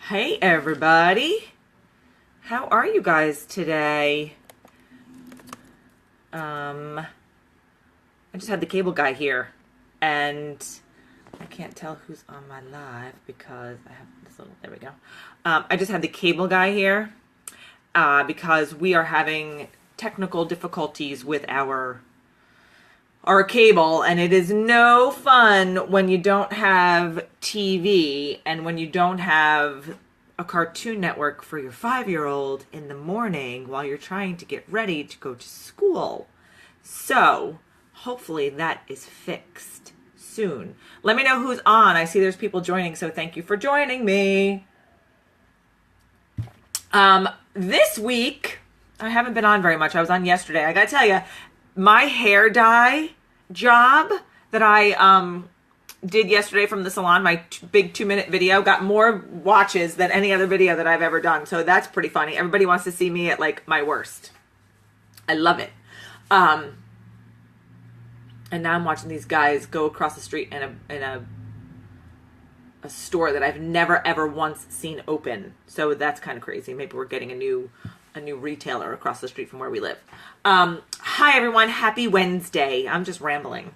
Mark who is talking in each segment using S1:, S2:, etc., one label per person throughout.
S1: Hey everybody, how are you guys today? I just had the cable guy here, and I can't tell who's on my live because I have this little, there we go. I just had the cable guy here because we are having technical difficulties with our cable, and it is no fun when you don't have TV and when you don't have a Cartoon Network for your 5-year-old in the morning while you're trying to get ready to go to school. So, hopefully that is fixed soon. Let me know who's on. I see there's people joining, so thank you for joining me. This week, I haven't been on very much. I was on yesterday. I gotta tell you, my hair dye job that I did yesterday from the salon, my big 2-minute video, got more watches than any other video that I've ever done. So that's pretty funny. Everybody wants to see me at like my worst. I love it. And now I'm watching these guys go across the street in a store that I've never ever once seen open. So that's kind of crazy. Maybe we're getting a new retailer across the street from where we live. Hi everyone, happy Wednesday. I'm just rambling.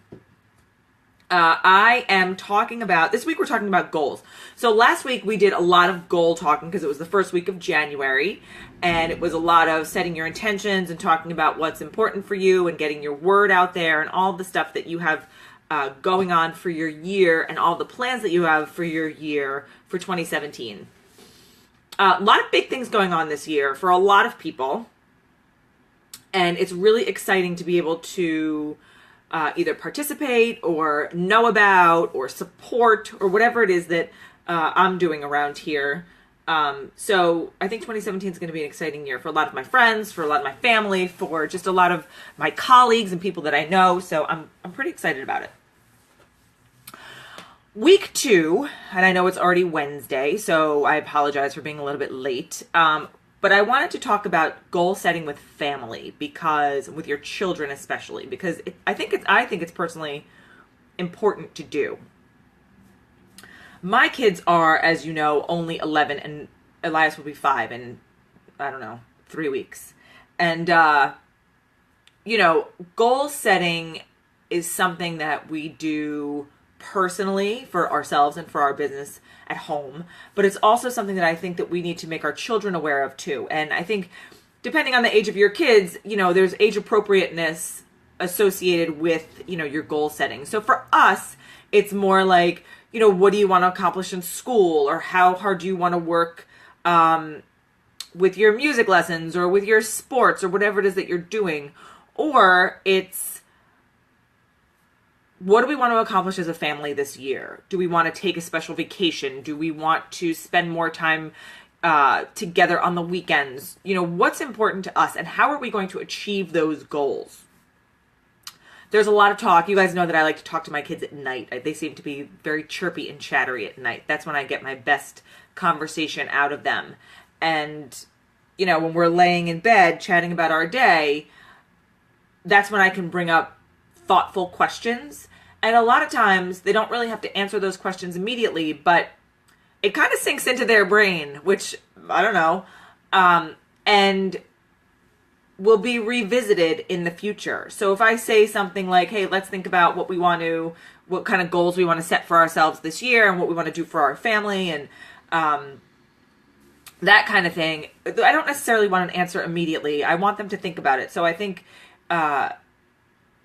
S1: I am talking about, this week we're talking about goals. So last week we did a lot of goal talking because it was the first week of January, and it was a lot of setting your intentions and talking about what's important for you and getting your word out there and all the stuff that you have going on for your year and all the plans that you have for your year for 2017. A lot of big things going on this year for a lot of people, and it's really exciting to be able to either participate or know about or support or whatever it is that I'm doing around here. So I think 2017 is going to be an exciting year for a lot of my friends, for a lot of my family, for just a lot of my colleagues and people that I know. So I'm pretty excited about it. Week 2, and I know it's already Wednesday, so I apologize for being a little bit late. But I wanted to talk about goal setting with family, because with your children especially, because I think it's personally important to do. My kids are, as you know, only 11, and Elias will be 5 in, I don't know, 3 weeks. And goal setting is something that we do personally for ourselves and for our business at home, but it's also something that I think that we need to make our children aware of too. And I think depending on the age of your kids, there's age appropriateness associated with, your goal setting. So for us, it's more like, what do you want to accomplish in school, or how hard do you want to work with your music lessons or with your sports or whatever it is that you're doing. Or it's, what do we want to accomplish as a family this year? Do we want to take a special vacation? Do we want to spend more time together on the weekends? What's important to us, and how are we going to achieve those goals? There's a lot of talk. You guys know that I like to talk to my kids at night. They seem to be very chirpy and chattery at night. That's when I get my best conversation out of them. And, when we're laying in bed chatting about our day, that's when I can bring up thoughtful questions. And a lot of times they don't really have to answer those questions immediately, but it kind of sinks into their brain, which I don't know, and will be revisited in the future. So if I say something like, hey, let's think about what kind of goals we want to set for ourselves this year and what we want to do for our family and that kind of thing, I don't necessarily want an answer immediately. I want them to think about it. So I think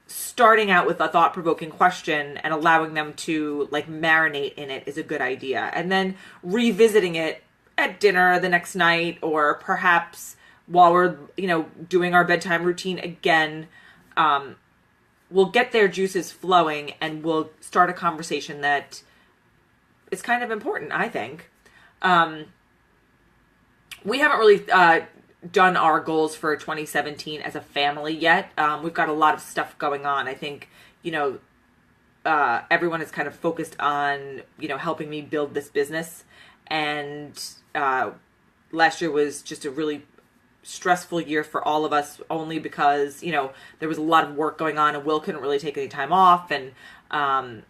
S1: starting out with a thought-provoking question and allowing them to marinate in it is a good idea. And then revisiting it at dinner the next night, or perhaps while we're, doing our bedtime routine again, we'll get their juices flowing and we'll start a conversation that is kind of important, I think. We haven't really done our goals for 2017 as a family yet. We've got a lot of stuff going on. I think, everyone is kind of focused on, helping me build this business. And last year was just a really stressful year for all of us, only because, there was a lot of work going on and Will couldn't really take any time off. And, I'm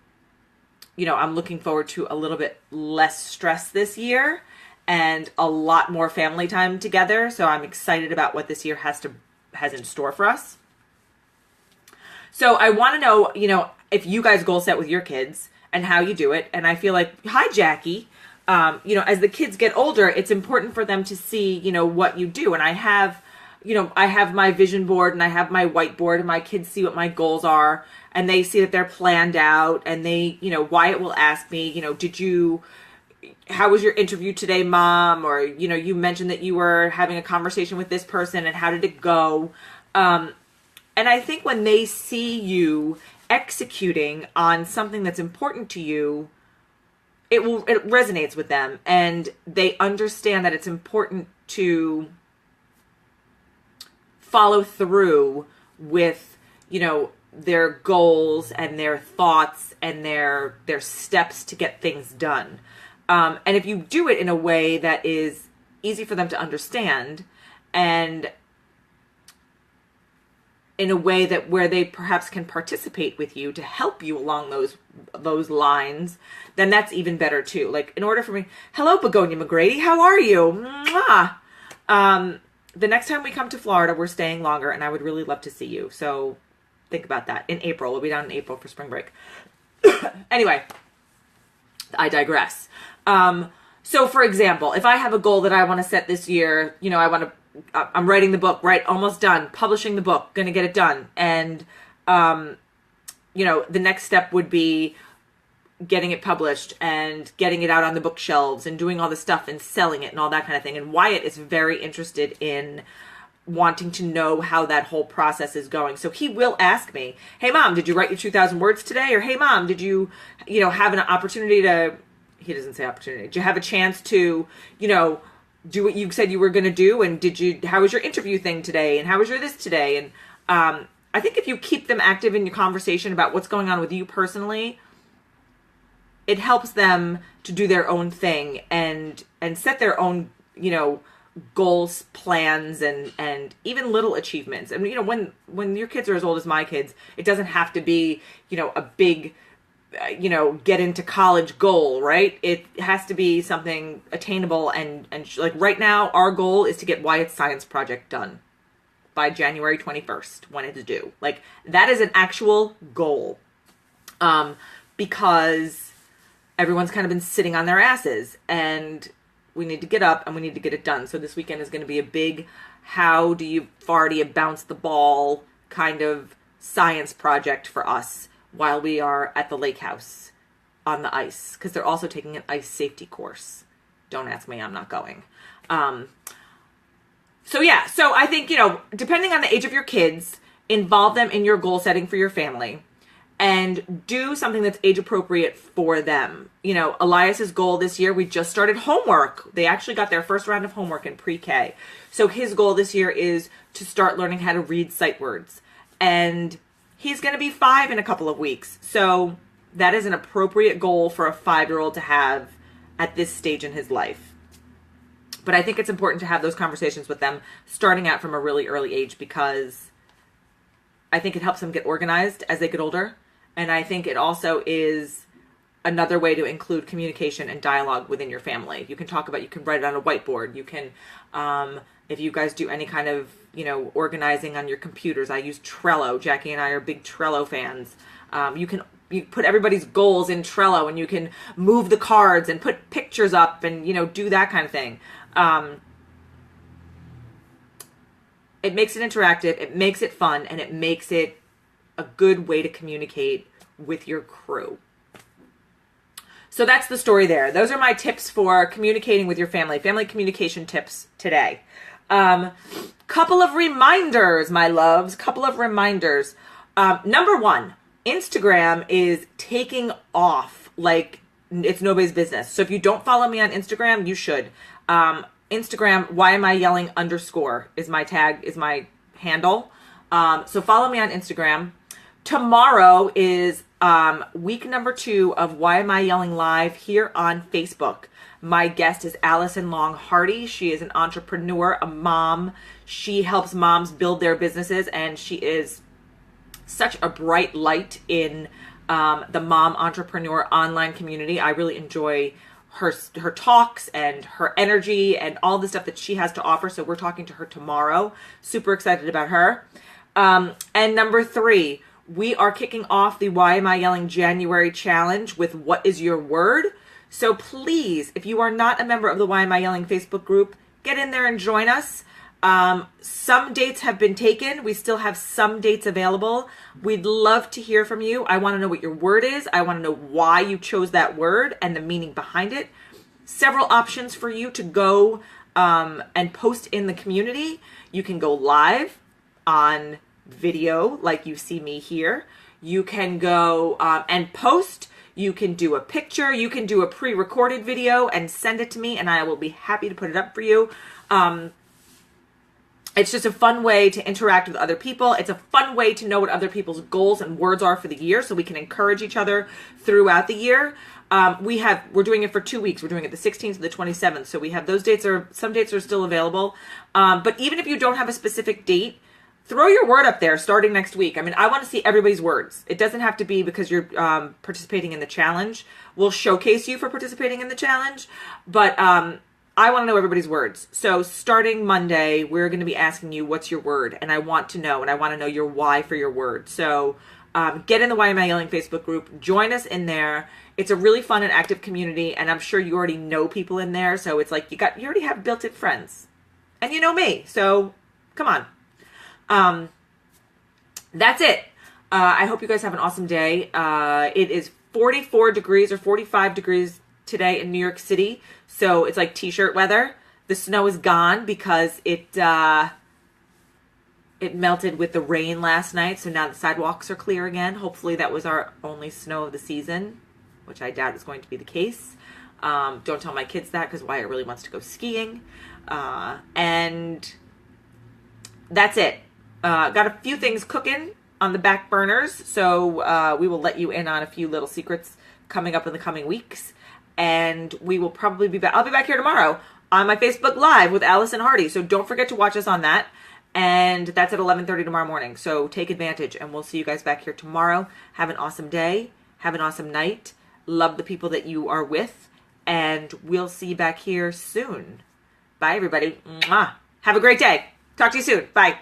S1: looking forward to a little bit less stress this year. and a lot more family time together. So I'm excited about what this year has in store for us. So I want to know, if you guys goal set with your kids and how you do it. And I feel like, hi, Jackie. As the kids get older, it's important for them to see, what you do. And I have my vision board and I have my whiteboard, and my kids see what my goals are, and they see that they're planned out, and they, Wyatt will ask me, how was your interview today, Mom? Or, you mentioned that you were having a conversation with this person, and how did it go? And I think when they see you executing on something that's important to you, it resonates with them, and they understand that it's important to follow through with, their goals and their thoughts and their steps to get things done. And if you do it in a way that is easy for them to understand, and in a way that where they perhaps can participate with you to help you along those lines, then that's even better too. Like, in order for me, hello, Begonia McGrady, how are you? Mwah! The next time we come to Florida, we're staying longer, and I would really love to see you. So think about that. In April, we'll be down in April for spring break. Anyway, I digress. So for example, if I have a goal that I want to set this year, I'm writing the book, right? Almost done. Publishing the book, going to get it done. And, the next step would be getting it published and getting it out on the bookshelves and doing all the stuff and selling it and all that kind of thing. And Wyatt is very interested in wanting to know how that whole process is going. So he will ask me, hey, Mom, did you write your 2,000 words today? Or, hey, Mom, did you, have an opportunity to, he doesn't say opportunity, did you have a chance to, do what you said you were going to do? And how was your interview thing today? And how was your this today? And I think if you keep them active in your conversation about what's going on with you personally, it helps them to do their own thing and set their own, goals, plans, and even little achievements. And, when your kids are as old as my kids, it doesn't have to be, a big, get into college goal, right? It has to be something attainable. And like right now, our goal is to get Wyatt's science project done by January 21st when it's due. Like, that is an actual goal. Because everyone's kind of been sitting on their asses, and we need to get up and we need to get it done. So this weekend is going to be a big, how do you bounce the ball kind of science project for us while we are at the lake house on the ice, because they're also taking an ice safety course. Don't ask me, I'm not going. So I think, depending on the age of your kids, involve them in your goal setting for your family and do something that's age appropriate for them. Elias's goal this year, we just started homework. They actually got their first round of homework in pre-K. So his goal this year is to start learning how to read sight words. And he's going to be 5 in a couple of weeks. So that is an appropriate goal for a 5-year-old to have at this stage in his life. But I think it's important to have those conversations with them starting out from a really early age, because I think it helps them get organized as they get older. And I think it also is another way to include communication and dialogue within your family. You can you can write it on a whiteboard. You can, if you guys do any kind of, organizing on your computers, I use Trello. Jackie and I are big Trello fans. You put everybody's goals in Trello, and you can move the cards and put pictures up and, do that kind of thing. It makes it interactive, it makes it fun, and it makes it a good way to communicate with your crew. So that's the story there. Those are my tips for communicating with your family communication tips today. Couple of reminders, my loves, couple of reminders. Number 1, Instagram is taking off like it's nobody's business. So if you don't follow me on Instagram, you should. Instagram, why am I yelling _ is my tag, is my handle. So follow me on Instagram. Tomorrow is week number 2 of Why Am I Yelling Live here on Facebook. My guest is Allison Long Hardy. She is an entrepreneur, a mom. She helps moms build their businesses, and she is such a bright light in the mom entrepreneur online community. I really enjoy her talks and her energy and all the stuff that she has to offer. So we're talking to her tomorrow. Super excited about her. And number 3, we are kicking off the Why Am I Yelling January challenge with What is Your Word? So please, if you are not a member of the Why Am I Yelling Facebook group, get in there and join us. Some dates have been taken. We still have some dates available. We'd love to hear from you. I want to know what your word is. I want to know why you chose that word and the meaning behind it. Several options for you to go and post in the community. You can go live on video like you see me here. You can go and post. You can do a picture. You can do a pre-recorded video and send it to me, and I will be happy to put it up for you. It's just a fun way to interact with other people. It's a fun way to know what other people's goals and words are for the year, so we can encourage each other throughout the year. We're doing it for 2 weeks. We're doing it the 16th and the 27th. So we have those dates some dates are still available. But even if you don't have a specific date, throw your word up there starting next week. I mean, I want to see everybody's words. It doesn't have to be because you're participating in the challenge. We'll showcase you for participating in the challenge, but I want to know everybody's words. So starting Monday, we're going to be asking you what's your word, and I want to know, and I want to know your why for your word. So get in the Why Am I Yelling Facebook group. Join us in there. It's a really fun and active community, and I'm sure you already know people in there. So it's like you already have built-in friends, and you know me. So come on. That's it. I hope you guys have an awesome day. It is 44 degrees or 45 degrees today in New York City. So it's like t-shirt weather. The snow is gone because it melted with the rain last night. So now the sidewalks are clear again. Hopefully that was our only snow of the season, which I doubt is going to be the case. Don't tell my kids that because Wyatt really wants to go skiing. And that's it. Got a few things cooking on the back burners. So we will let you in on a few little secrets coming up in the coming weeks. And we will probably be back. I'll be back here tomorrow on my Facebook Live with Allison Hardy. So don't forget to watch us on that. And that's at 11:30 tomorrow morning. So take advantage, and we'll see you guys back here tomorrow. Have an awesome day. Have an awesome night. Love the people that you are with. And we'll see you back here soon. Bye, everybody. Mwah. Have a great day. Talk to you soon. Bye.